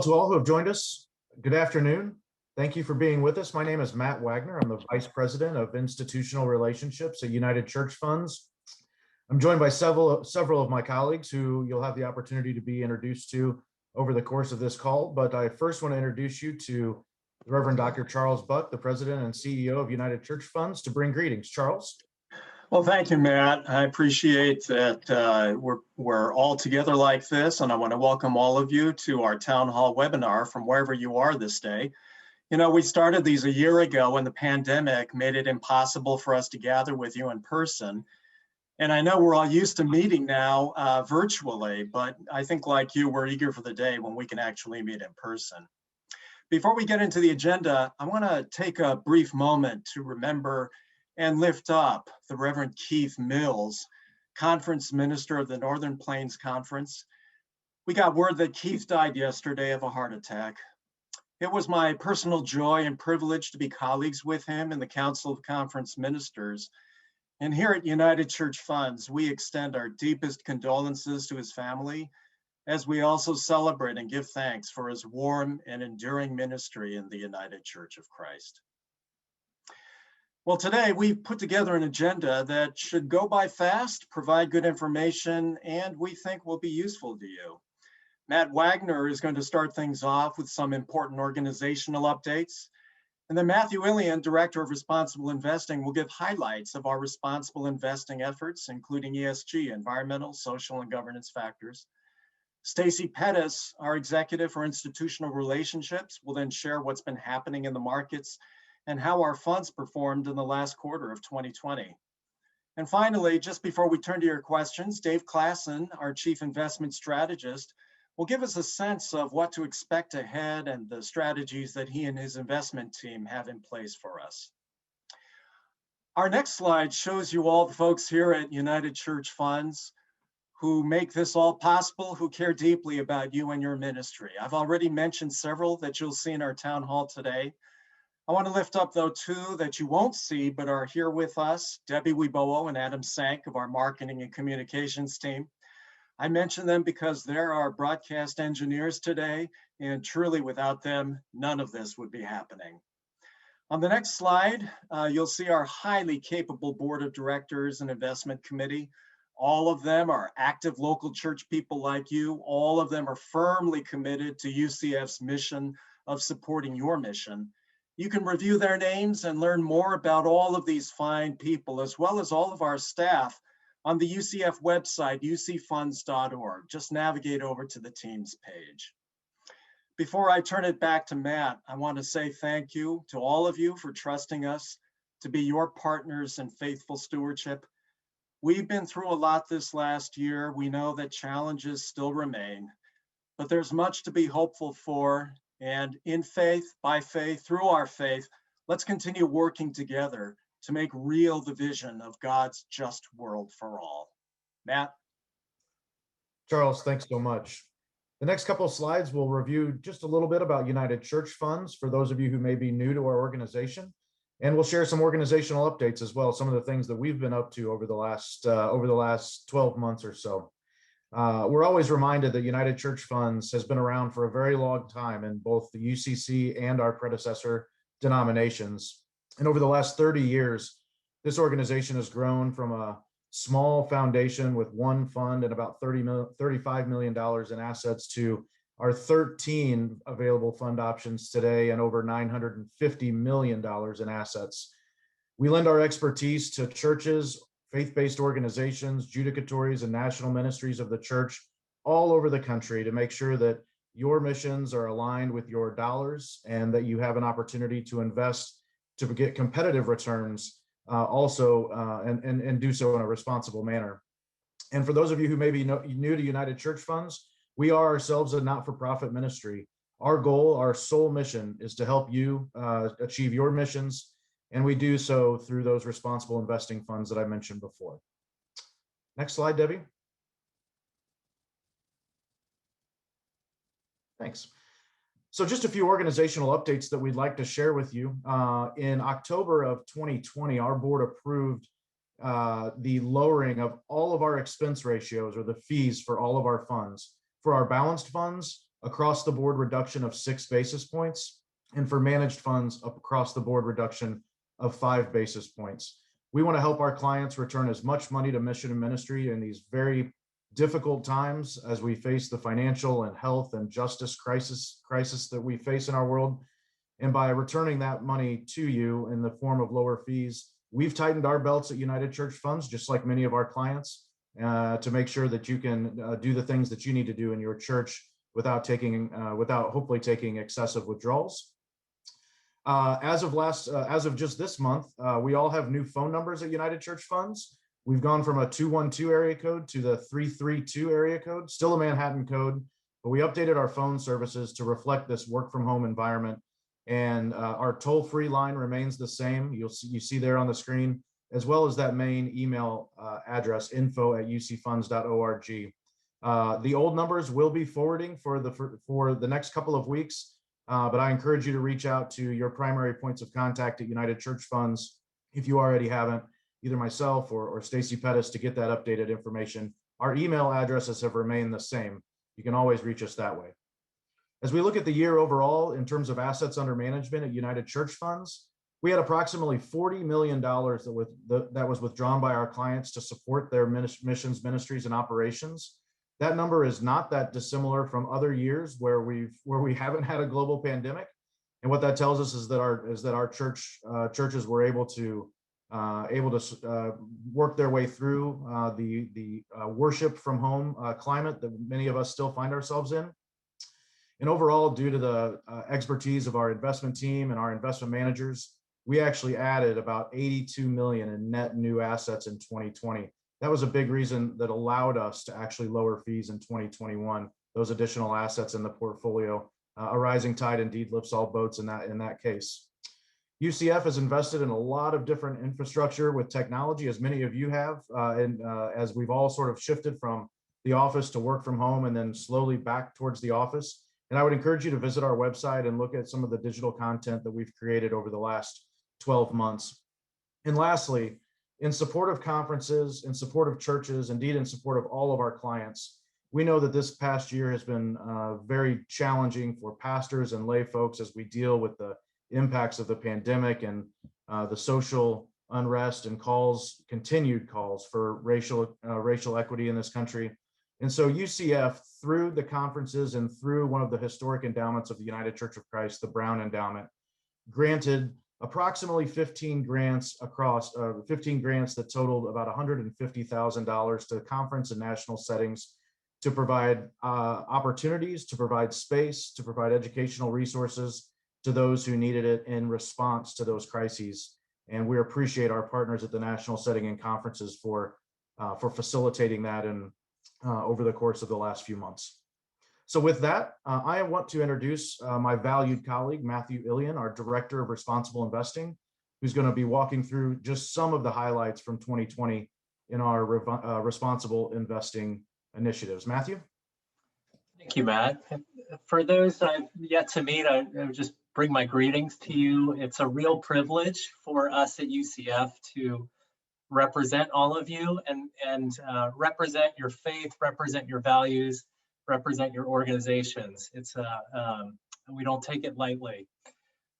To all who have joined us, good afternoon. Thank you for being with us. My name is Matt Wagner. I'm the Vice President of Institutional Relationships at United Church Funds. I'm joined by several of my colleagues who you'll have the opportunity to be introduced to over the course of this call. But I first want to introduce you to the Reverend Dr. Charles Buck, the President and CEO of United Church Funds, to bring greetings. Charles. Well, thank you, Matt. I appreciate that we're all together like this, and I want to welcome all of you to our town hall webinar from wherever you are this day. You know, we started these a year ago when the pandemic made it impossible for us to gather with you in person. And I know we're all used to meeting now virtually, but I think like you, we're eager for the day when we can actually meet in person. Before we get into the agenda, I want to take a brief moment to remember and lift up the Reverend Keith Mills, Conference Minister of the Northern Plains Conference. We got word that Keith died yesterday of a heart attack. It was my personal joy and privilege to be colleagues with him in the Council of Conference Ministers. And here at United Church Funds, we extend our deepest condolences to his family, as we also celebrate and give thanks for his warm and enduring ministry in the United Church of Christ. Well, today we've put together an agenda that should go by fast, provide good information, and we think will be useful to you. Matt Wagner is going to start things off with some important organizational updates. And then Matthew Illian, Director of Responsible Investing, will give highlights of our responsible investing efforts, including ESG, environmental, social, and governance factors. Stacy Pettis, our Executive for Institutional Relationships, will then share what's been happening in the markets and how our funds performed in the last quarter of 2020. And finally, just before we turn to your questions, Dave Klassen, our Chief Investment Strategist, will give us a sense of what to expect ahead and the strategies that he and his investment team have in place for us. Our next slide shows you all the folks here at United Church Funds who make this all possible, who care deeply about you and your ministry. I've already mentioned several that you'll see in our town hall today. I want to lift up, though, two that you won't see but are here with us, Debbie Wibowo and Adam Sank of our marketing and communications team. I mention them because they're our broadcast engineers today, and truly without them, none of this would be happening. On the next slide, you'll see our highly capable board of directors and investment committee. All of them are active local church people like you. All of them are firmly committed to UCF's mission of supporting your mission. You can review their names and learn more about all of these fine people, as well as all of our staff, on the UCF website, ucfunds.org. Just navigate over to the teams page. Before I turn it back to Matt, I want to say thank you to all of you for trusting us to be your partners in faithful stewardship. We've been through a lot this last year. We know that challenges still remain, but there's much to be hopeful for. And in faith, by faith, through our faith, let's continue working together to make real the vision of God's just world for all. Matt? Charles, thanks so much. The next couple of slides will review just a little bit about United Church Funds for those of you who may be new to our organization. And we'll share some organizational updates as well, some of the things that we've been up to over the last 12 months or so. We're always reminded that United Church Funds has been around for a very long time in both the UCC and our predecessor denominations. And over the last 30 years, this organization has grown from a small foundation with one fund and about $35 million in assets to our 13 available fund options today and over $950 million in assets. We lend our expertise to churches, faith-based organizations, judicatories, and national ministries of the church all over the country to make sure that your missions are aligned with your dollars and that you have an opportunity to invest to get competitive returns and do so in a responsible manner. And for those of you who may be new to United Church Funds, we are ourselves a not-for-profit ministry. Our goal, our sole mission, is to help you achieve your missions, and we do so through those responsible investing funds that I mentioned before. Next slide, Debbie. Thanks. So just a few organizational updates that we'd like to share with you. In October of 2020, our board approved the lowering of all of our expense ratios or the fees for all of our funds. For our balanced funds, across the board reduction of 6 basis points, and for managed funds, across the board reduction of 5 basis points. We want to help our clients return as much money to mission and ministry in these very difficult times as we face the financial and health and justice crisis that we face in our world. And by returning that money to you in the form of lower fees, we've tightened our belts at United Church Funds, just like many of our clients, to make sure that you can do the things that you need to do in your church without hopefully taking excessive withdrawals. As of just this month, we all have new phone numbers at United Church Funds. We've gone from a 212 area code to the 332 area code, still a Manhattan code, but we updated our phone services to reflect this work from home environment. And our toll-free line remains the same. You see there on the screen, as well as that main email address, info@ucfunds.org. The old numbers will be forwarding for the next couple of weeks, but I encourage you to reach out to your primary points of contact at United Church Funds if you already haven't, either myself or Stacy Pettis, to get that updated information. Our email addresses have remained the same. You can always reach us that way. As we look at the year overall, in terms of assets under management at United Church Funds, we had approximately $40 million that was withdrawn by our clients to support their missions, ministries, and operations. That number is not that dissimilar from other years where we haven't had a global pandemic. And what that tells us is that our churches were able to work their way through the worship from home climate that many of us still find ourselves in. And overall, due to the expertise of our investment team and our investment managers, we actually added about 82 million in net new assets in 2020. That was a big reason that allowed us to actually lower fees in 2021, those additional assets in the portfolio. A rising tide indeed lifts all boats in that case. UCF has invested in a lot of different infrastructure with technology, as many of you have, and as we've all sort of shifted from the office to work from home and then slowly back towards the office. And I would encourage you to visit our website and look at some of the digital content that we've created over the last 12 months. And lastly, in support of conferences, in support of churches, indeed in support of all of our clients, we know that this past year has been very challenging for pastors and lay folks as we deal with the impacts of the pandemic and the social unrest and continued calls for racial equity in this country. And so UCF, through the conferences and through one of the historic endowments of the United Church of Christ, the Brown Endowment, granted approximately 15 grants that totaled about $150,000 to conference and national settings to provide opportunities, to provide space, to provide educational resources to those who needed it in response to those crises. And we appreciate our partners at the national setting and conferences for facilitating that over the course of the last few months. So with that, I want to introduce my valued colleague, Matthew Ilian, our Director of Responsible Investing, who's going to be walking through just some of the highlights from 2020 in our responsible investing initiatives. Matthew? Thank you, Matt. For those I've yet to meet, I would just bring my greetings to you. It's a real privilege for us at UCF to represent all of you and represent your faith, represent your values, represent your organizations. We don't take it lightly.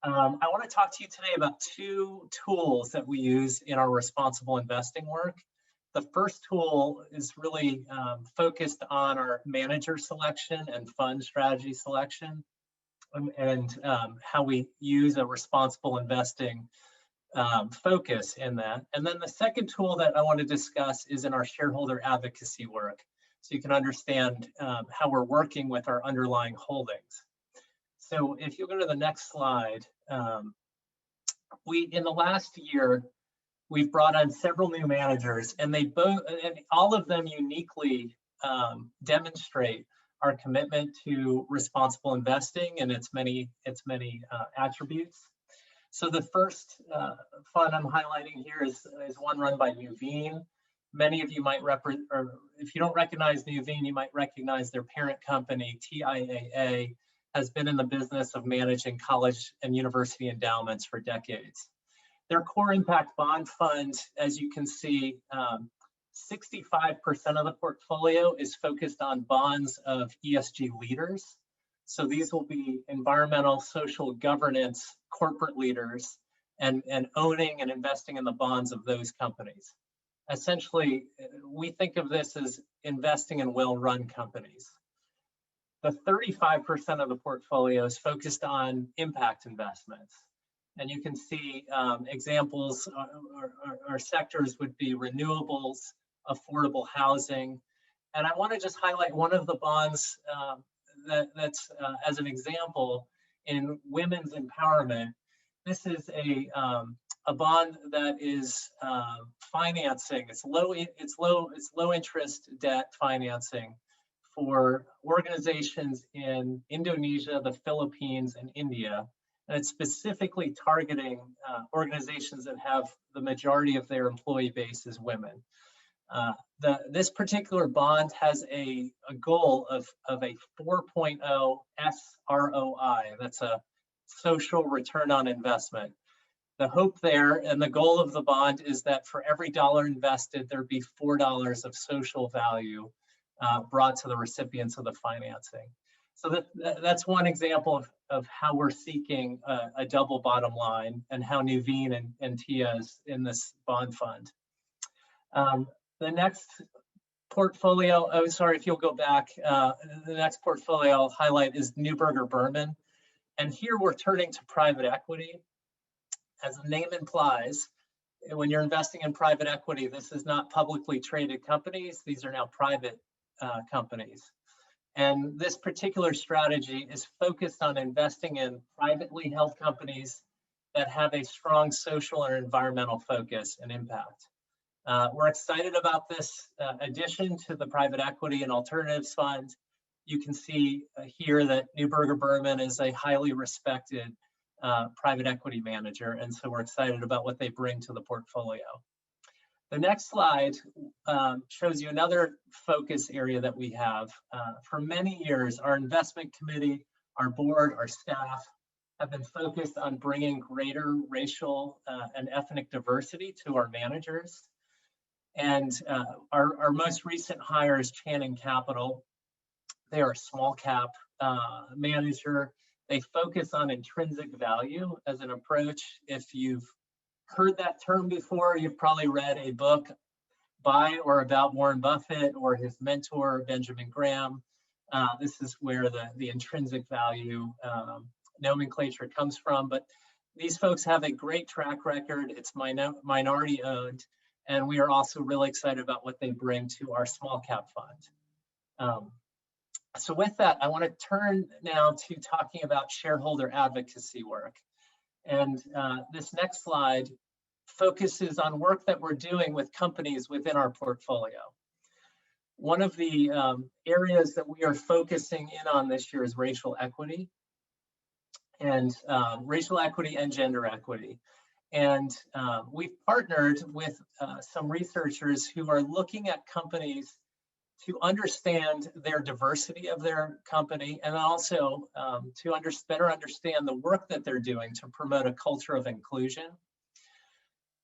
I want to talk to you today about two tools that we use in our responsible investing work. The first tool is really focused on our manager selection and fund strategy selection and how we use a responsible investing focus in that. And then the second tool that I want to discuss is in our shareholder advocacy work, so you can understand how we're working with our underlying holdings. So if you go to the next slide, in the last year, we've brought on several new managers, and all of them uniquely demonstrate our commitment to responsible investing and its many attributes. So the first fund I'm highlighting here is one run by Nuveen. Many of you might or if you don't recognize Nuveen, you might recognize their parent company, TIAA, has been in the business of managing college and university endowments for decades. Their core impact bond fund, as you can see, 65% of the portfolio is focused on bonds of ESG leaders. So these will be environmental, social governance, corporate leaders, and owning and investing in the bonds of those companies. Essentially, we think of this as investing in well-run companies. The 35% of the portfolio is focused on impact investments. And you can see examples, our sectors would be renewables, affordable housing. And I want to just highlight one of the bonds that's as an example in women's empowerment. This is a bond that is financing. It's low interest debt financing for organizations in Indonesia, the Philippines, and India. And it's specifically targeting organizations that have the majority of their employee base as women. This particular bond has a goal of a 4.0 SROI. That's a social return on investment. The hope there and the goal of the bond is that for every dollar invested, there'd be $4 of social value brought to the recipients of the financing. So that's one example of how we're seeking a double bottom line and how Nuveen and Tia is in this bond fund. The next portfolio, oh, sorry, if you'll go back, the next portfolio I'll highlight is Neuberger Berman. And here we're turning to private equity. As the name implies, when you're investing in private equity, this is not publicly traded companies. These are now private companies. And this particular strategy is focused on investing in privately held companies that have a strong social and environmental focus and impact. We're excited about this addition to the private equity and alternatives fund. You can see here that Neuberger Berman is a highly respected private equity manager, and so we're excited about what they bring to the portfolio. The next slide shows you another focus area that we have. For many years, our investment committee, our board, our staff have been focused on bringing greater racial and ethnic diversity to our managers. And our most recent hire is Channing Capital. They are a small cap manager. They focus on intrinsic value as an approach. If you've heard that term before, you've probably read a book by or about Warren Buffett or his mentor, Benjamin Graham. This is where the intrinsic value nomenclature comes from. But these folks have a great track record. It's minority owned. And we are also really excited about what they bring to our small cap fund. So with that, I want to turn now to talking about shareholder advocacy work. And this next slide focuses on work that we're doing with companies within our portfolio. One of the areas that we are focusing in on this year is racial equity and gender equity. And we've partnered with some researchers who are looking at companies to understand their diversity of their company and also to better understand the work that they're doing to promote a culture of inclusion.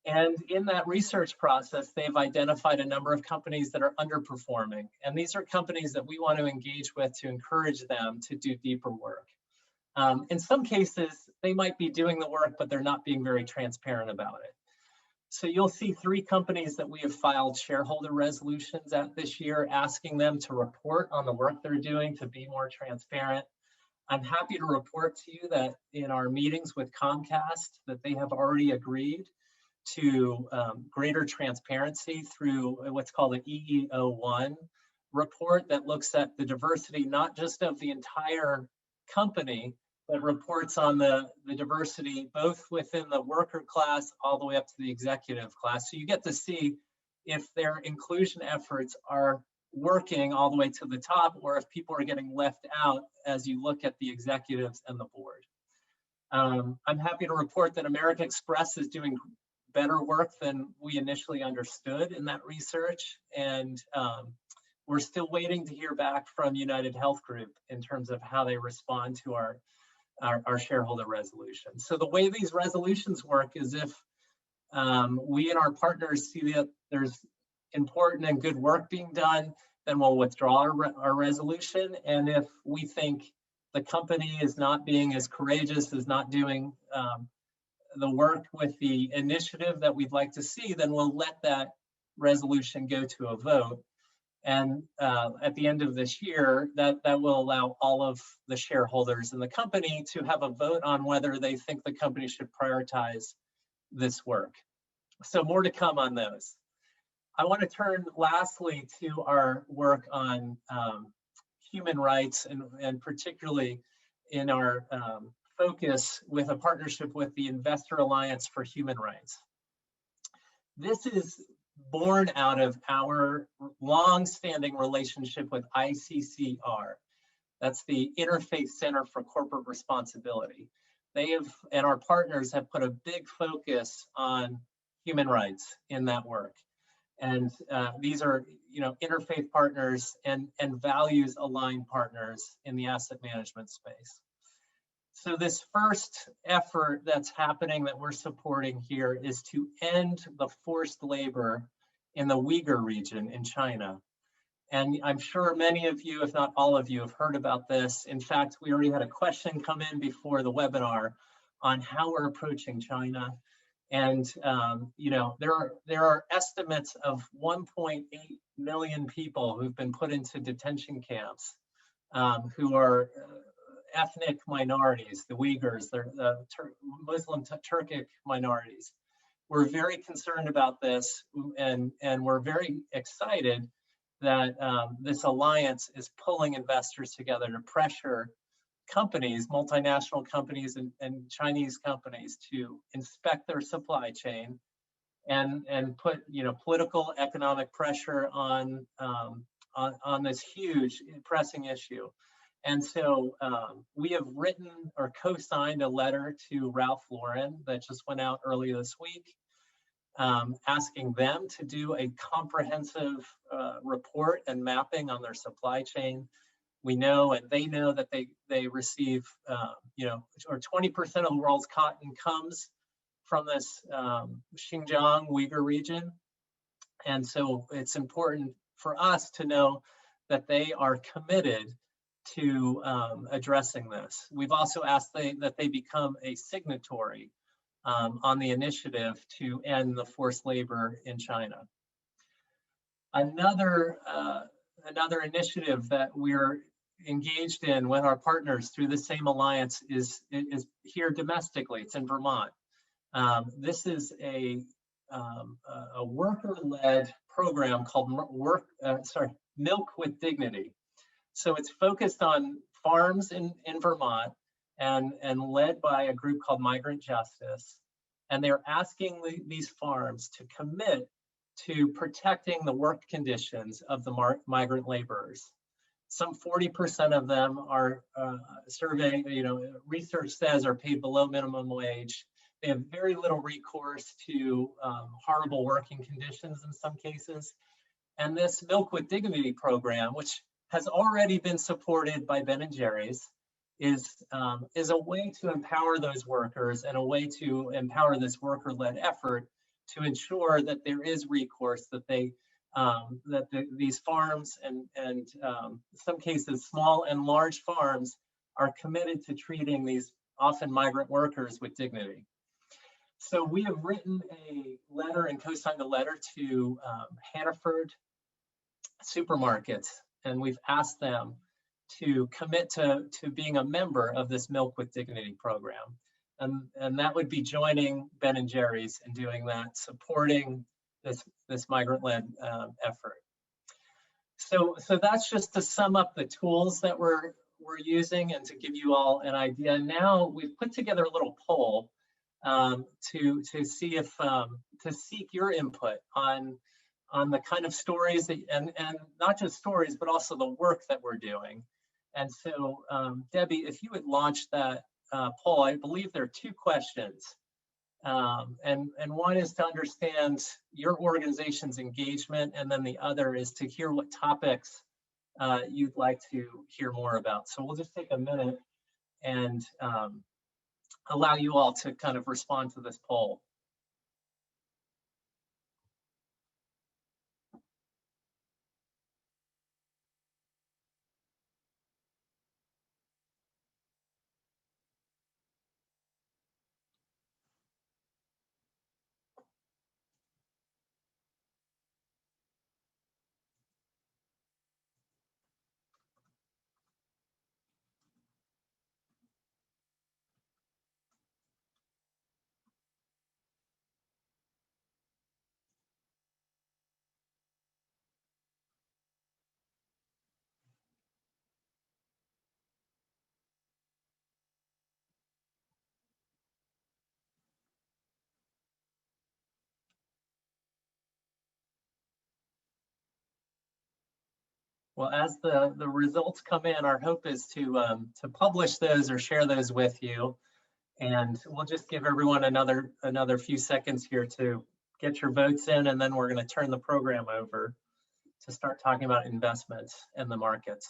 And in that research process, they've identified a number of companies that are underperforming. And these are companies that we want to engage with to encourage them to do deeper work. In some cases, they might be doing the work, but they're not being very transparent about it. So you'll see 3 companies that we have filed shareholder resolutions at this year, asking them to report on the work they're doing to be more transparent. I'm happy to report to you that in our meetings with Comcast, that they have already agreed to greater transparency through what's called an EEO1 report that looks at the diversity, not just of the entire company, but reports on the diversity both within the worker class all the way up to the executive class. So you get to see if their inclusion efforts are working all the way to the top or if people are getting left out as you look at the executives and the board. I'm happy to report that American Express is doing better work than we initially understood in that research. And we're still waiting to hear back from United Health Group in terms of how they respond to our shareholder resolution. So the way these resolutions work is if we and our partners see that there's important and good work being done, then we'll withdraw our resolution. And if we think the company is not being as courageous, is not doing the work with the initiative that we'd like to see, then we'll let that resolution go to a vote. And at the end of this year, that will allow all of the shareholders in the company to have a vote on whether they think the company should prioritize this work. So more to come on those. I want to turn lastly to our work on human rights, and particularly in our focus with a partnership with the Investor Alliance for Human Rights. This is born out of our long-standing relationship with ICCR. That's the Interfaith Center for Corporate Responsibility. They have, and our partners have put a big focus on human rights in that work. And these are, interfaith partners and values-aligned partners in the asset management space. So this first effort that's happening that we're supporting here is to end the forced labor in the Uyghur region in China. And I'm sure many of you, if not all of you, have heard about this. In fact, we already had a question come in before the webinar on how we're approaching China. And there are estimates of 1.8 million people who've been put into detention camps who are ethnic minorities, the Uyghurs, the Muslim Turkic minorities. We're very concerned about this, and we're very excited that this alliance is pulling investors together to pressure companies, multinational companies and Chinese companies, to inspect their supply chain and put political economic pressure on this huge pressing issue. And so we have written or co-signed a letter to Ralph Lauren that just went out earlier this week, asking them to do a comprehensive report and mapping on their supply chain. We know, and they know, that they receive, or 20% of the world's cotton comes from this Xinjiang Uyghur region. And so it's important for us to know that they are committed to addressing this. We've also asked that they become a signatory on the initiative to end the forced labor in China. Another initiative that we're engaged in with our partners through the same alliance is here domestically. It's in Vermont. This is a worker-led program called Milk with Dignity. So it's focused on farms in Vermont and led by a group called Migrant Justice. And they're asking these farms to commit to protecting the work conditions of the migrant laborers. Some 40% of them are research says are paid below minimum wage. They have very little recourse to horrible working conditions in some cases. And this Milk with Dignity program, which has already been supported by Ben & Jerry's, is a way to empower those workers and a way to empower this worker-led effort to ensure that there is recourse, that these farms and in some cases small and large farms are committed to treating these often migrant workers with dignity. So we have written a letter and co-signed a letter to Hannaford supermarkets, and we've asked them to commit to being a member of this Milk with Dignity program. And that would be joining Ben & Jerry's in doing that, supporting this migrant-led effort. So that's just to sum up the tools that we're using and to give you all an idea. Now we've put together a little poll to see if to seek your input on the kind of stories that, and not just stories, but also the work that we're doing. And so Debbie, if you would launch that poll, I believe there are two questions. And one is to understand your organization's engagement, and then the other is to hear what topics you'd like to hear more about. So we'll just take a minute and allow you all to kind of respond to this poll. Well, as the results come in, our hope is to publish those or share those with you. And we'll just give everyone another few seconds here to get your votes in, and then we're going to turn the program over to start talking about investments in the markets.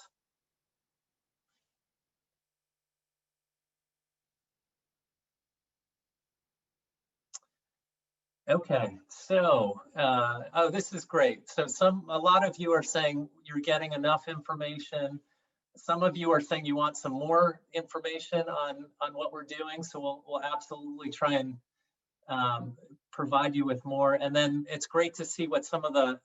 Okay, so, oh, this is great. So a lot of you are saying you're getting enough information. Some of you are saying you want some more information on what we're doing. So we'll absolutely try and provide you with more. And then it's great to see what some of the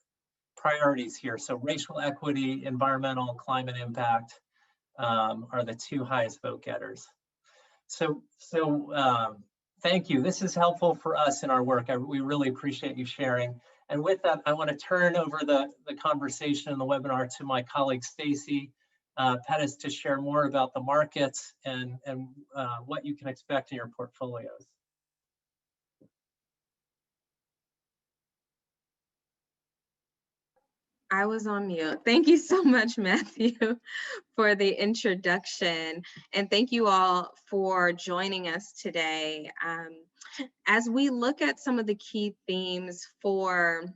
priorities here. So racial equity, environmental, climate impact are the two highest vote getters. So thank you. This is helpful for us in our work. We really appreciate you sharing. And with that, I want to turn over the conversation and the webinar to my colleague, Stacy Pettis, to share more about the markets and what you can expect in your portfolios. I was on mute. Thank you so much, Matthew, for the introduction. And thank you all for joining us today. As we look at some of the key themes for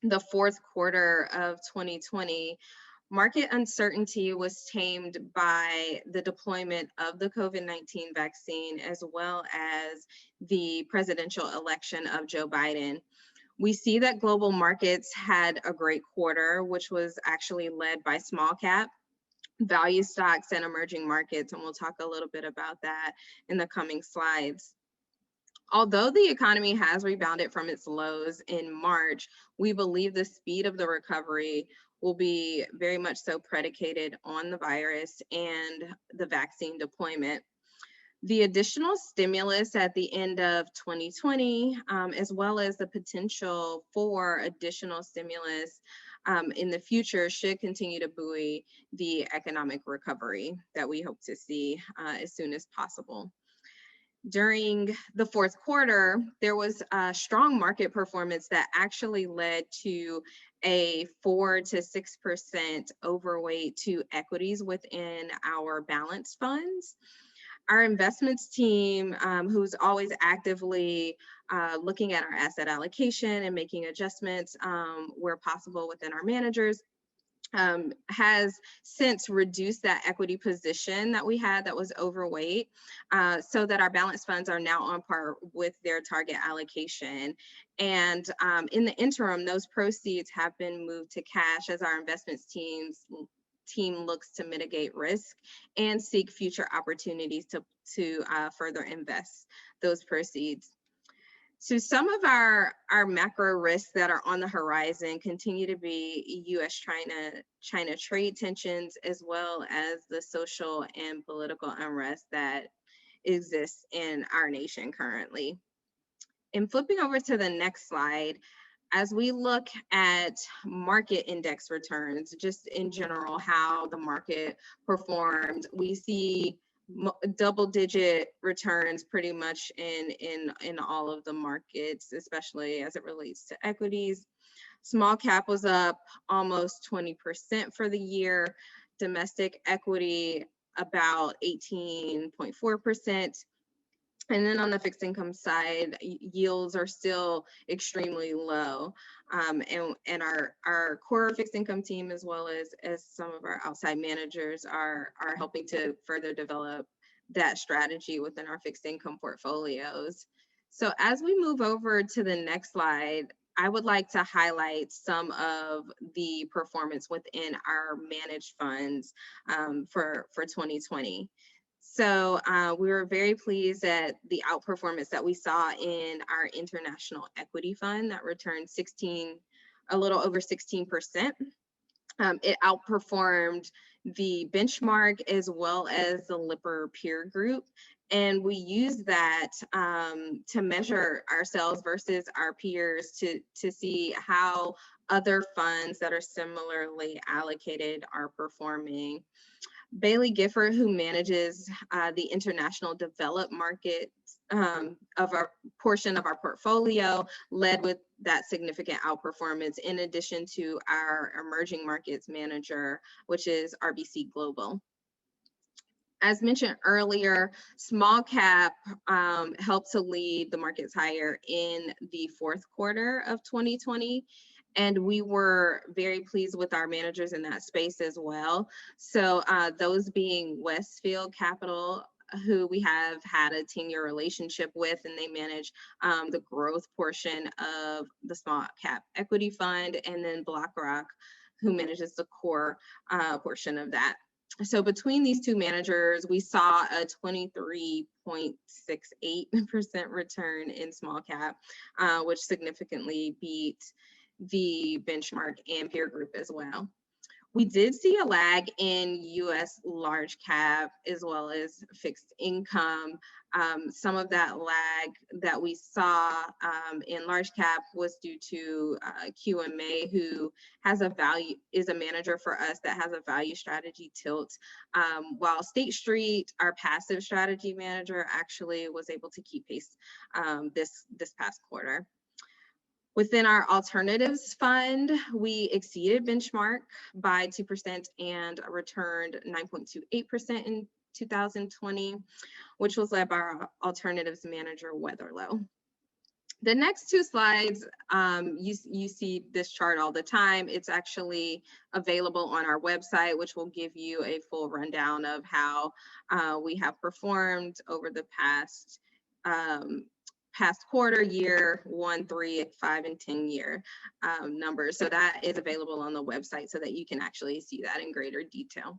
the fourth quarter of 2020, market uncertainty was tamed by the deployment of the COVID-19 vaccine, as well as the presidential election of Joe Biden. We see that global markets had a great quarter, which was actually led by small cap, value stocks, and emerging markets. And we'll talk a little bit about that in the coming slides. Although the economy has rebounded from its lows in March, we believe the speed of the recovery will be very much so predicated on the virus and the vaccine deployment. The additional stimulus at the end of 2020, as well as the potential for additional stimulus in the future, should continue to buoy the economic recovery that we hope to see as soon as possible. During the fourth quarter, there was a strong market performance that actually led to a 4 to 6% overweight to equities within our balanced funds. Our investments team, who's always actively looking at our asset allocation and making adjustments where possible within our managers, has since reduced that equity position that we had that was overweight, so that our balanced funds are now on par with their target allocation. And in the interim, those proceeds have been moved to cash as our investments team looks to mitigate risk and seek future opportunities to further invest those proceeds. So some of our macro risks that are on the horizon continue to be US-China trade tensions, as well as the social and political unrest that exists in our nation currently. And flipping over to the next slide, as we look at market index returns, just in general, how the market performed, we see double-digit returns pretty much in all of the markets, especially as it relates to equities. Small cap was up almost 20% for the year. Domestic equity about 18.4%. And then on the fixed income side, yields are still extremely low. And our core fixed income team, as well as some of our outside managers, are helping to further develop that strategy within our fixed income portfolios. So as we move over to the next slide, I would like to highlight some of the performance within our managed funds for 2020. So we were very pleased at the outperformance that we saw in our international equity fund that returned a little over 16%. It outperformed the benchmark as well as the Lipper peer group. And we use that to measure ourselves versus our peers to see how other funds that are similarly allocated are performing. Bailey Gifford, who manages the international developed markets of our portion of our portfolio, led with that significant outperformance, in addition to our emerging markets manager, which is RBC Global. As mentioned earlier, small cap helped to lead the markets higher in the fourth quarter of 2020. And we were very pleased with our managers in that space as well. So those being Westfield Capital, who we have had a 10-year relationship with, and they manage the growth portion of the small cap equity fund, and then BlackRock, who manages the core portion of that. So between these two managers, we saw a 23.68% return in small cap, which significantly beat the benchmark and peer group as well. We did see a lag in US large cap as well as fixed income. Some of that lag that we saw in large cap was due to QMA, who has is a manager for us that has a value strategy tilt, while State Street, our passive strategy manager, actually was able to keep pace this past quarter. Within our alternatives fund, we exceeded benchmark by 2% and returned 9.28% in 2020, which was led by our alternatives manager, Weatherlow. The next two slides, you see this chart all the time. It's actually available on our website, which will give you a full rundown of how we have performed over the past quarter, year, 1, 3, 5, and 10 year numbers. So that is available on the website so that you can actually see that in greater detail.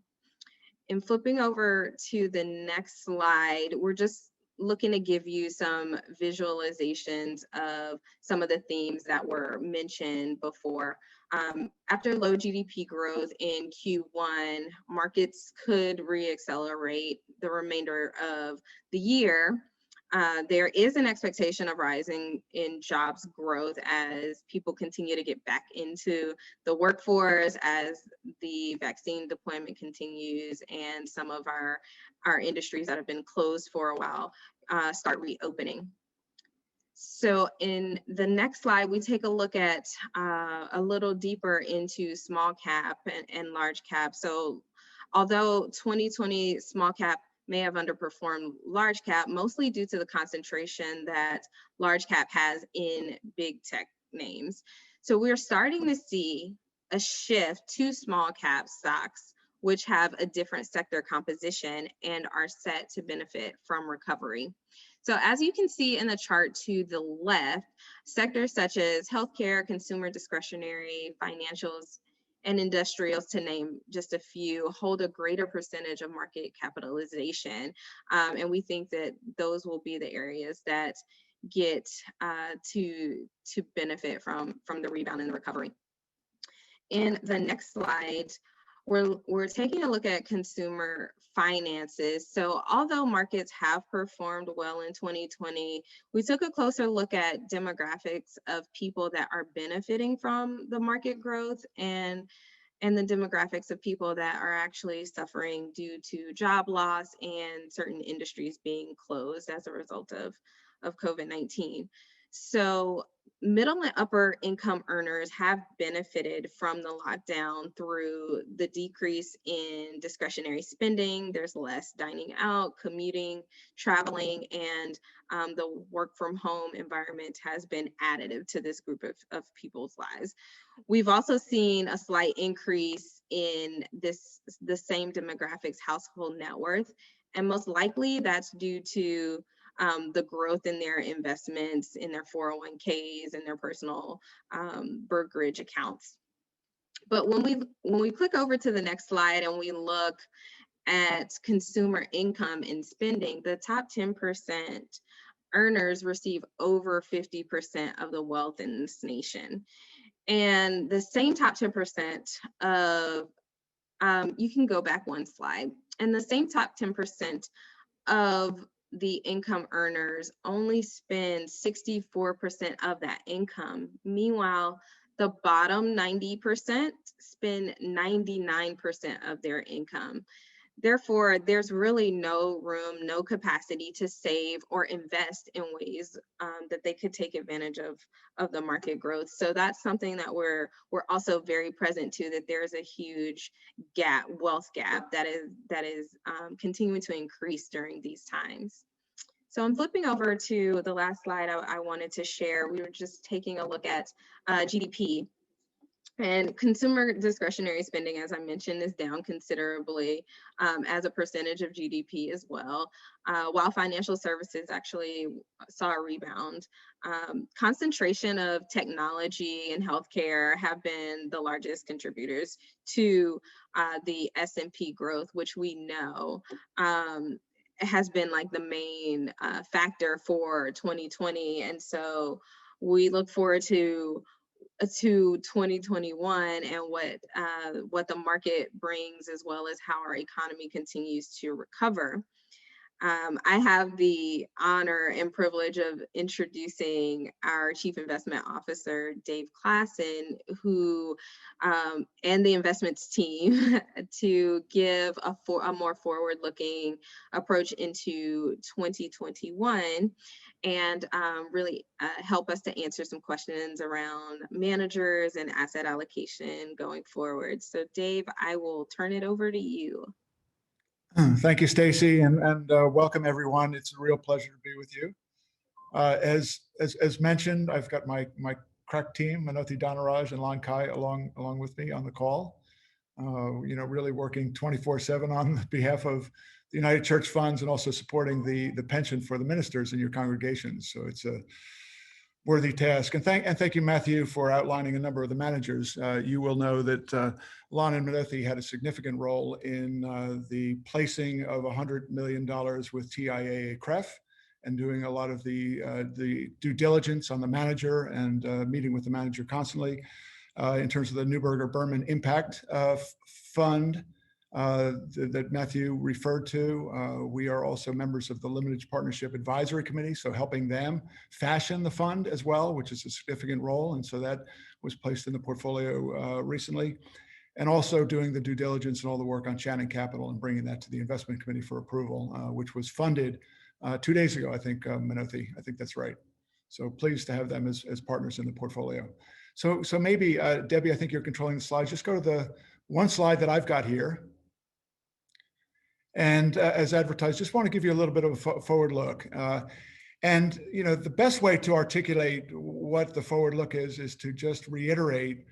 And flipping over to the next slide, we're just looking to give you some visualizations of some of the themes that were mentioned before. After low GDP growth in Q1, markets could reaccelerate the remainder of the year. There is an expectation of rising in jobs growth as people continue to get back into the workforce, as the vaccine deployment continues, and some of our industries that have been closed for a while start reopening. So in the next slide, we take a look at a little deeper into small cap and large cap. So although 2020 small cap may have underperformed large cap, mostly due to the concentration that large cap has in big tech names. So we're starting to see a shift to small cap stocks, which have a different sector composition and are set to benefit from recovery. So as you can see in the chart to the left, sectors such as healthcare, consumer discretionary, financials, and industrials, to name just a few, hold a greater percentage of market capitalization. And we think that those will be the areas that get to benefit from the rebound and the recovery. In the next slide, we're taking a look at consumer finances. So although markets have performed well in 2020, we took a closer look at demographics of people that are benefiting from the market growth and the demographics of people that are actually suffering due to job loss and certain industries being closed as a result of COVID-19. So middle and upper income earners have benefited from the lockdown through the decrease in discretionary spending. There's less dining out, commuting, traveling, and the work from home environment has been additive to this group of people's lives. We've also seen a slight increase in the same demographics household net worth, and most likely that's due to the growth in their investments, in their 401ks and their personal brokerage accounts. But when we click over to the next slide and we look at consumer income and spending, the top 10% earners receive over 50% of the wealth in this nation. And the same top 10% of, you can go back one slide, and the same top 10% of the income earners only spend 64% of that income. Meanwhile, the bottom 90% spend 99% of their income. Therefore, there's really no room, no capacity to save or invest in ways that they could take advantage of the market growth. So that's something that we're also very present to, that there's a huge gap, wealth gap that is continuing to increase during these times. So I'm flipping over to the last slide I wanted to share. We were just taking a look at GDP. And consumer discretionary spending, as I mentioned, is down considerably as a percentage of GDP as well, while financial services actually saw a rebound. Concentration of technology and healthcare have been the largest contributors to the S&P growth, which we know has been like the main factor for 2020. And so we look forward to 2021 and what the market brings, as well as how our economy continues to recover. I have the honor and privilege of introducing our Chief Investment Officer, Dave Klassen, who and the investments team to give a more forward-looking approach into 2021 and really help us to answer some questions around managers and asset allocation going forward. So Dave, I will turn it over to you. Thank you, Stacy, and welcome everyone. It's a real pleasure to be with you. As mentioned, I've got my crack team, Minothi Dhanaraj and Lon Kai, along with me on the call. Really working 24/7 on behalf of the United Church Funds and also supporting the pension for the ministers in your congregations. So it's a worthy task. And thank you, Matthew, for outlining a number of the managers. You will know that Lon and Minothi had a significant role in the placing of $100 million with TIAA-CREF and doing a lot of the due diligence on the manager and meeting with the manager constantly. In terms of the Neuberger Berman Impact Fund that Matthew referred to. We are also members of the Limited Partnership Advisory Committee, so helping them fashion the fund as well, which is a significant role. And so that was placed in the portfolio recently. And also doing the due diligence and all the work on Shannon Capital and bringing that to the investment committee for approval, which was funded 2 days ago, I think, Minothi, I think that's right. So pleased to have them as partners in the portfolio. So maybe, Debbie, I think you're controlling the slides. Just go to the one slide that I've got here. And as advertised, just want to give you a little bit of a forward look. And the best way to articulate what the forward look is to just reiterate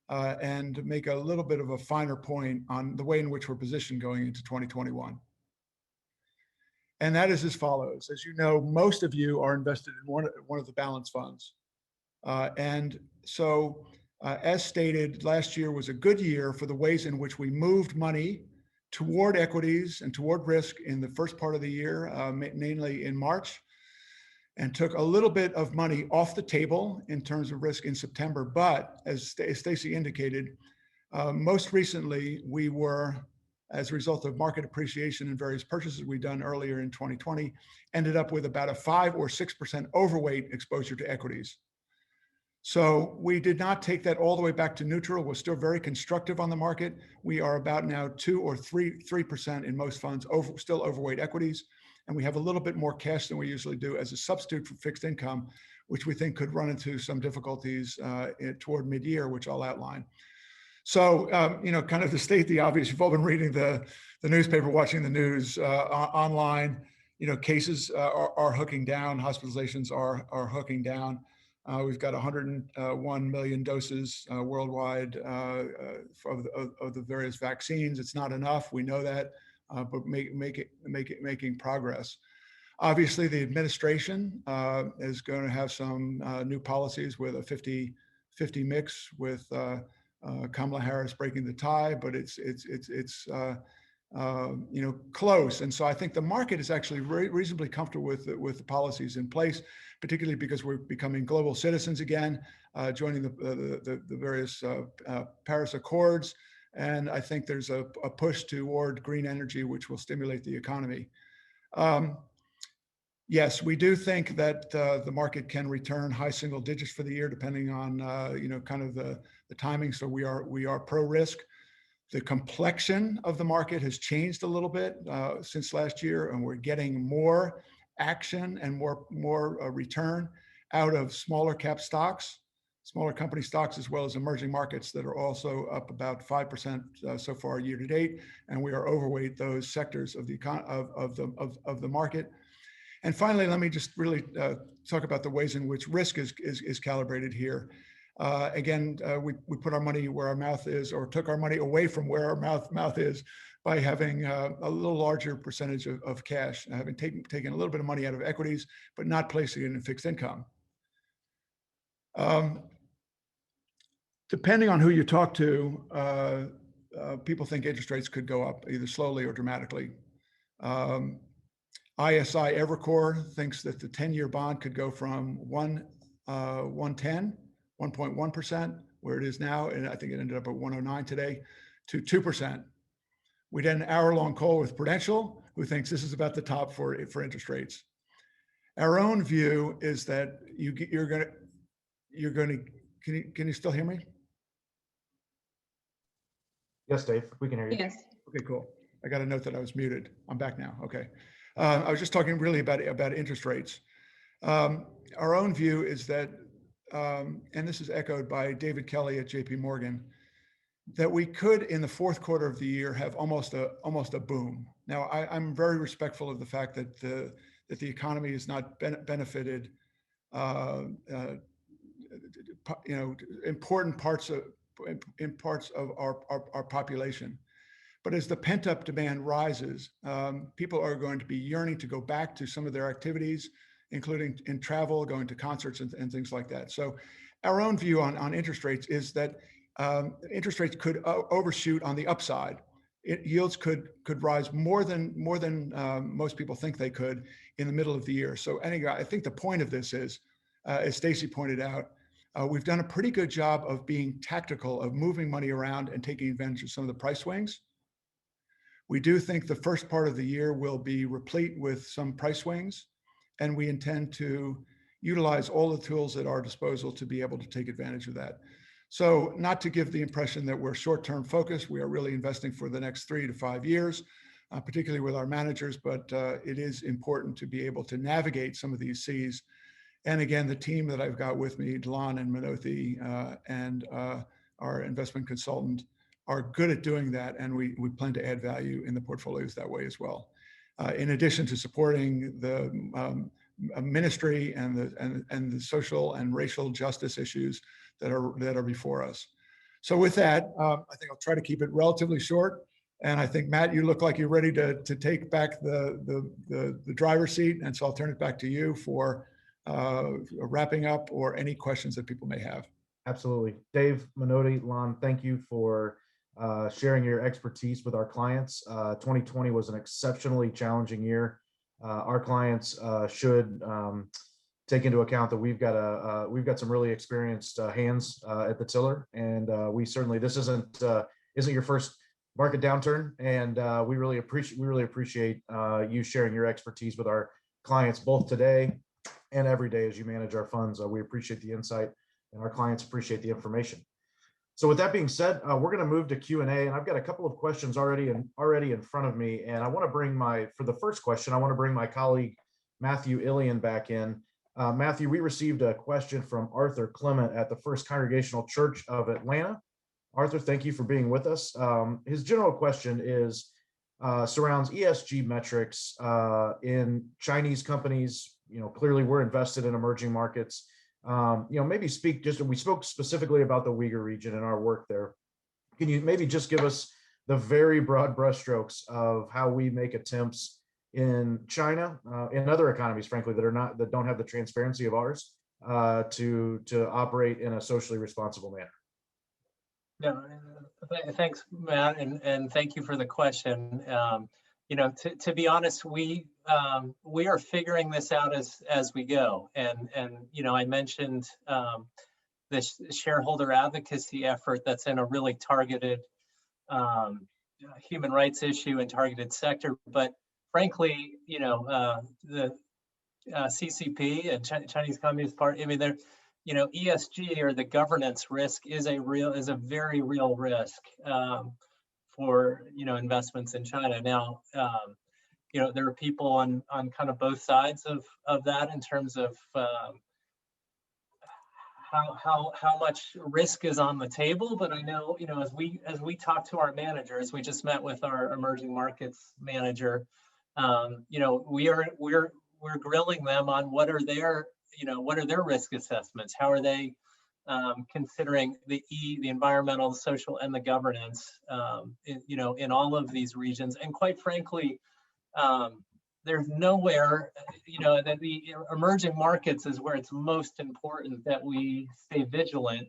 and make a little bit of a finer point on the way in which we're positioned going into 2021. And that is as follows. As you know, most of you are invested in one of the balanced funds. And so, as stated, last year was a good year for the ways in which we moved money toward equities and toward risk in the first part of the year, mainly in March, and took a little bit of money off the table in terms of risk in September. But as Stacy indicated, most recently we were, as a result of market appreciation and various purchases we've done earlier in 2020, ended up with about a 5 or 6% overweight exposure to equities. So we did not take that all the way back to neutral. We're still very constructive on the market. We are about now 2 or 3% in most funds, still overweight equities. And we have a little bit more cash than we usually do as a substitute for fixed income, which we think could run into some difficulties toward mid-year, which I'll outline. So, kind of to state the obvious, you've all been reading the newspaper, watching the news online, cases are hooking down, hospitalizations are hooking down. We've got 101 million doses worldwide of the various vaccines. It's not enough, we know that, but making progress. Obviously, the administration is going to have some new policies with a 50-50 mix with Kamala Harris breaking the tie, but it's close. And so I think the market is actually reasonably comfortable with the policies in place, particularly because we're becoming global citizens again, joining the various Paris Accords. And I think there's a push toward green energy, which will stimulate the economy. Yes, we do think that the market can return high single digits for the year, depending on kind of the timing. So we are pro risk. The complexion of the market has changed a little bit since last year, and we're getting more action and more return out of smaller cap stocks, smaller company stocks, as well as emerging markets that are also up about 5% so far year to date. And we are overweight those sectors of the market. And finally, let me just really talk about the ways in which risk is calibrated here. Again, we put our money where our mouth is, or took our money away from where our mouth is, by having a little larger percentage of cash, having taken a little bit of money out of equities, but not placing it in fixed income. Depending on who you talk to, people think interest rates could go up either slowly or dramatically. ISI Evercore thinks that the 10-year bond could go from 1.1%, where it is now, and I think it ended up at 109 today, to 2%. We did an hour-long call with Prudential, who thinks this is about the top for interest rates. Our own view is that you're going to. Can you still hear me? Yes, Dave, we can hear you. Yes. Okay, cool. I got a note that I was muted. I'm back now. Okay. I was just talking really about interest rates. Our own view is that, and this is echoed by David Kelly at JP Morgan, that we could, in the fourth quarter of the year, have almost a boom. Now, I'm very respectful of the fact that the economy is not benefited, important parts of our population. But as the pent-up demand rises, people are going to be yearning to go back to some of their activities, including in travel, going to concerts and things like that. So our own view on interest rates is that interest rates could overshoot on the upside. Yields could rise more than most people think they could in the middle of the year. So anyway, I think the point of this is, as Stacy pointed out, we've done a pretty good job of being tactical, of moving money around and taking advantage of some of the price swings. We do think the first part of the year will be replete with some price swings, and we intend to utilize all the tools at our disposal to be able to take advantage of that. So not to give the impression that we're short-term focused, we are really investing for the next 3 to 5 years, particularly with our managers, but it is important to be able to navigate some of these seas. And again, the team that I've got with me, Delon and Menothi, and our investment consultant, are good at doing that, and we plan to add value in the portfolios that way as well. In addition to supporting the ministry and the social and racial justice issues that are before us. So with that, I think I'll try to keep it relatively short. And I think, Matt, you look like you're ready to take back the driver's seat, and so I'll turn it back to you for wrapping up or any questions that people may have. Absolutely. Dave, Menothi, Lon, thank you for sharing your expertise with our clients. 2020 was an exceptionally challenging year. Our clients should take into account that we've got some really experienced hands at the tiller, and we certainly, this isn't your first market downturn, and we really appreciate you sharing your expertise with our clients both today and every day as you manage our funds. We appreciate the insight, and our clients appreciate the information. So with that being said, we're going to move to Q&A, and I've got a couple of questions already in front of me, and I want to bring for the first question, I want to bring my colleague Matthew Illian back in. Matthew, we received a question from Arthur Clement at the First Congregational Church of Atlanta. Arthur, thank you for being with us. His general question surrounds ESG metrics in Chinese companies. Clearly we're invested in emerging markets. Maybe we spoke specifically about the Uyghur region and our work there. Can you maybe just give us the very broad brushstrokes of how we make attempts in China, in other economies, frankly, that don't have the transparency of ours, to operate in a socially responsible manner? Yeah, thanks, Matt, and thank you for the question. To be honest, we are figuring this out as we go. And I mentioned this shareholder advocacy effort that's in a really targeted human rights issue and targeted sector. But frankly, the CCP and Chinese Communist Party, I mean, they're, ESG, or the governance risk, is a very real risk for, investments in China. Now, there are people on kind of both sides of that in terms of how much risk is on the table. But I know, as we talk to our managers, we just met with our emerging markets manager. We're grilling them on what are their risk assessments? How are they considering the environmental, the social, and the governance, in all of these regions. And quite frankly, there's nowhere, that the emerging markets is where it's most important that we stay vigilant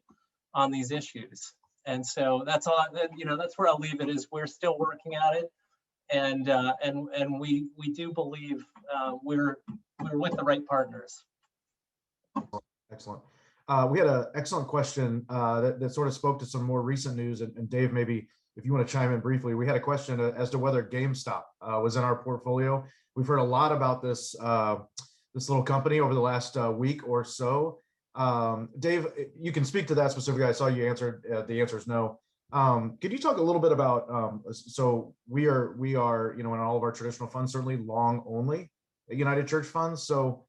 on these issues. And so that's all, that's where I'll leave it. Is we're still working at it. And we do believe we're with the right partners. Excellent. We had an excellent question that sort of spoke to some more recent news. And Dave, maybe if you want to chime in briefly, we had a question as to whether GameStop was in our portfolio. We've heard a lot about this this little company over the last week or so. Dave, you can speak to that specifically. I saw you answered. The answer is no. Could you talk a little bit about? So we are in all of our traditional funds, certainly long only at United Church Funds. So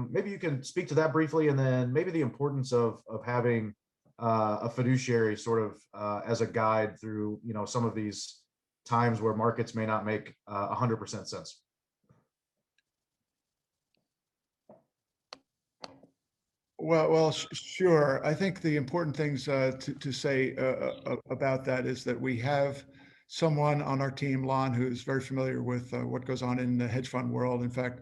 maybe you can speak to that briefly, and then maybe the importance of having a fiduciary sort of as a guide through some of these times where markets may not make 100% sense. Well, sure. I think the important things to say about that is that we have someone on our team, Lon, who's very familiar with what goes on in the hedge fund world. In fact,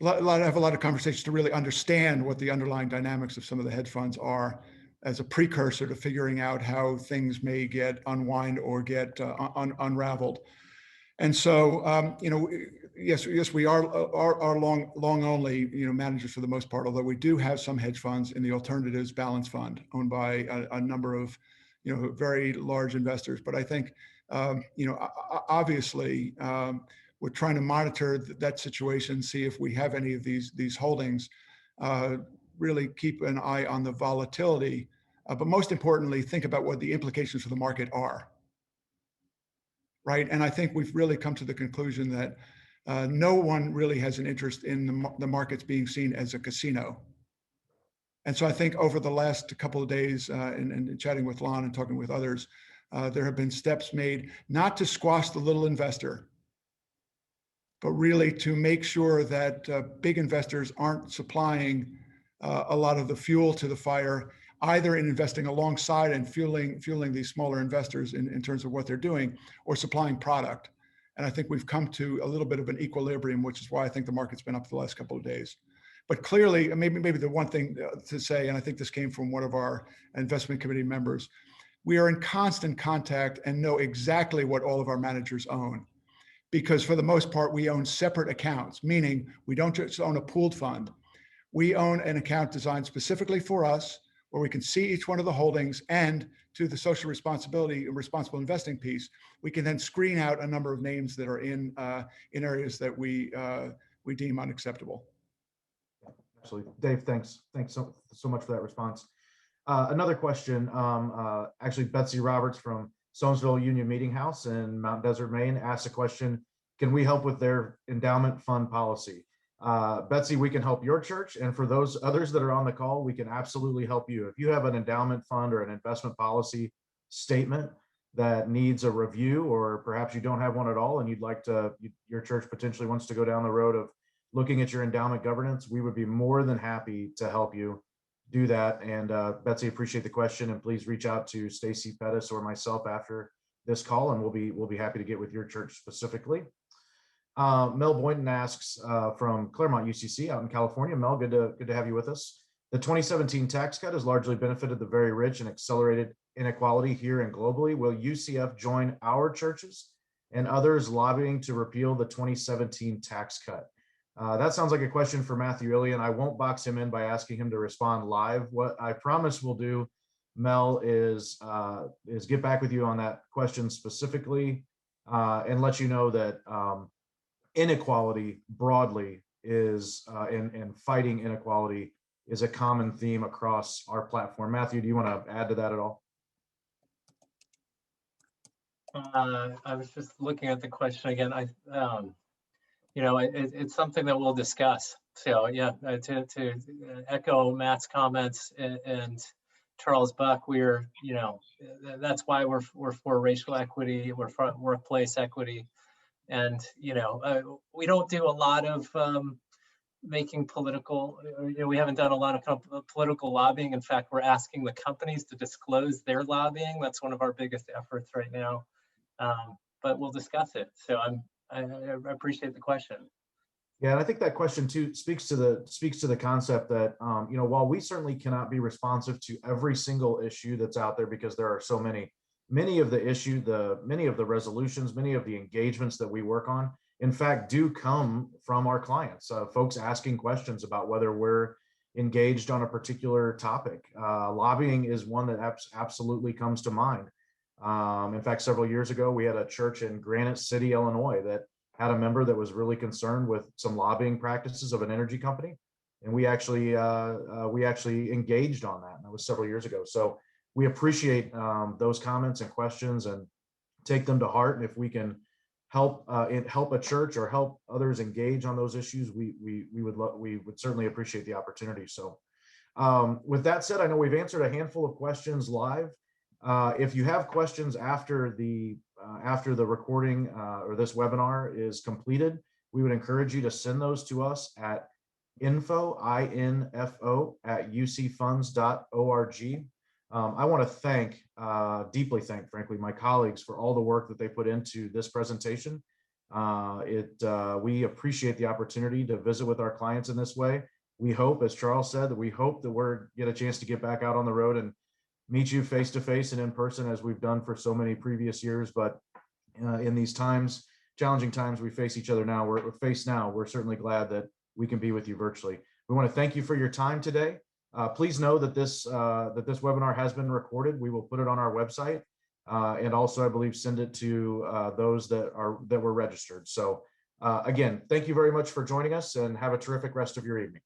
I have a lot of conversations to really understand what the underlying dynamics of some of the hedge funds are as a precursor to figuring out how things may get unwind or get unraveled. And so, yes, we are long only, managers for the most part, although we do have some hedge funds in the alternatives balance fund owned by a number of, very large investors. But I think, obviously, we're trying to monitor that situation, see if we have any of these holdings, really keep an eye on the volatility, but most importantly, think about what the implications for the market are. Right. And I think we've really come to the conclusion that no one really has an interest in the markets being seen as a casino. And so I think over the last couple of days and chatting with Lon and talking with others, there have been steps made not to squash the little investor, but really to make sure that big investors aren't supplying a lot of the fuel to the fire, either in investing alongside and fueling these smaller investors in terms of what they're doing, or supplying product. And I think we've come to a little bit of an equilibrium, which is why I think the market's been up the last couple of days. But clearly, maybe the one thing to say, and I think this came from one of our investment committee members, we are in constant contact and know exactly what all of our managers own. Because for the most part, we own separate accounts, meaning we don't just own a pooled fund. We own an account designed specifically for us, where we can see each one of the holdings, and to the social responsibility and responsible investing piece, we can then screen out a number of names that are in areas that we deem unacceptable. Absolutely. Dave, thanks so much for that response. Another question, actually Betsy Roberts from Soamesville Union Meeting House in Mount Desert, Maine, asked a question: can we help with their endowment fund policy? Betsy, we can help your church, and for those others that are on the call, we can absolutely help you. If you have an endowment fund or an investment policy statement that needs a review, or perhaps you don't have one at all and you'd like to, your church potentially wants to go down the road of looking at your endowment governance, we would be more than happy to help you do that. And Betsy, appreciate the question, and please reach out to Stacy Pettis or myself after this call, and we'll be happy to get with your church specifically. Mel Boynton asks from Claremont UCC out in California. Mel, good to have you with us. The 2017 tax cut has largely benefited the very rich and accelerated inequality here and globally. Will UCF join our churches and others lobbying to repeal the 2017 tax cut? That sounds like a question for Matthew Illian. I won't box him in by asking him to respond live. What I promise we'll do, Mel, is get back with you on that question specifically and let you know that inequality broadly is and fighting inequality is a common theme across our platform. Matthew, do you want to add to that at all? I was just looking at the question again. It's something that we'll discuss. So yeah, to echo Matt's comments and Charles Buck, that's why we're for racial equity, we're for workplace equity. And, we don't do a lot of making political, we haven't done a lot of political lobbying. In fact, we're asking the companies to disclose their lobbying. That's one of our biggest efforts right now. But we'll discuss it. So I appreciate the question. Yeah, and I think that question too speaks to the concept that while we certainly cannot be responsive to every single issue that's out there because there are so many of the resolutions, many of the engagements that we work on, in fact, do come from our clients, folks asking questions about whether we're engaged on a particular topic. Lobbying is one that absolutely comes to mind. In fact, several years ago, we had a church in Granite City, Illinois, that had a member that was really concerned with some lobbying practices of an energy company, and we actually engaged on that. And that was several years ago. So we appreciate those comments and questions and take them to heart. And if we can help a church or help others engage on those issues, we would certainly appreciate the opportunity. So with that said, I know we've answered a handful of questions live. If you have questions after the recording or this webinar is completed, we would encourage you to send those to us at info@ucfunds.org. I want to deeply thank, frankly, my colleagues for all the work that they put into this presentation. We appreciate the opportunity to visit with our clients in this way. We hope, as Charles said, that we're get a chance to get back out on the road and meet you face to face and in person as we've done for so many previous years. But in these challenging times we face each other now, we're certainly glad that we can be with you virtually. We want to thank you for your time today. Please know that this webinar has been recorded. We will put it on our website and also, I believe, send it to those that were registered. So again, thank you very much for joining us and have a terrific rest of your evening.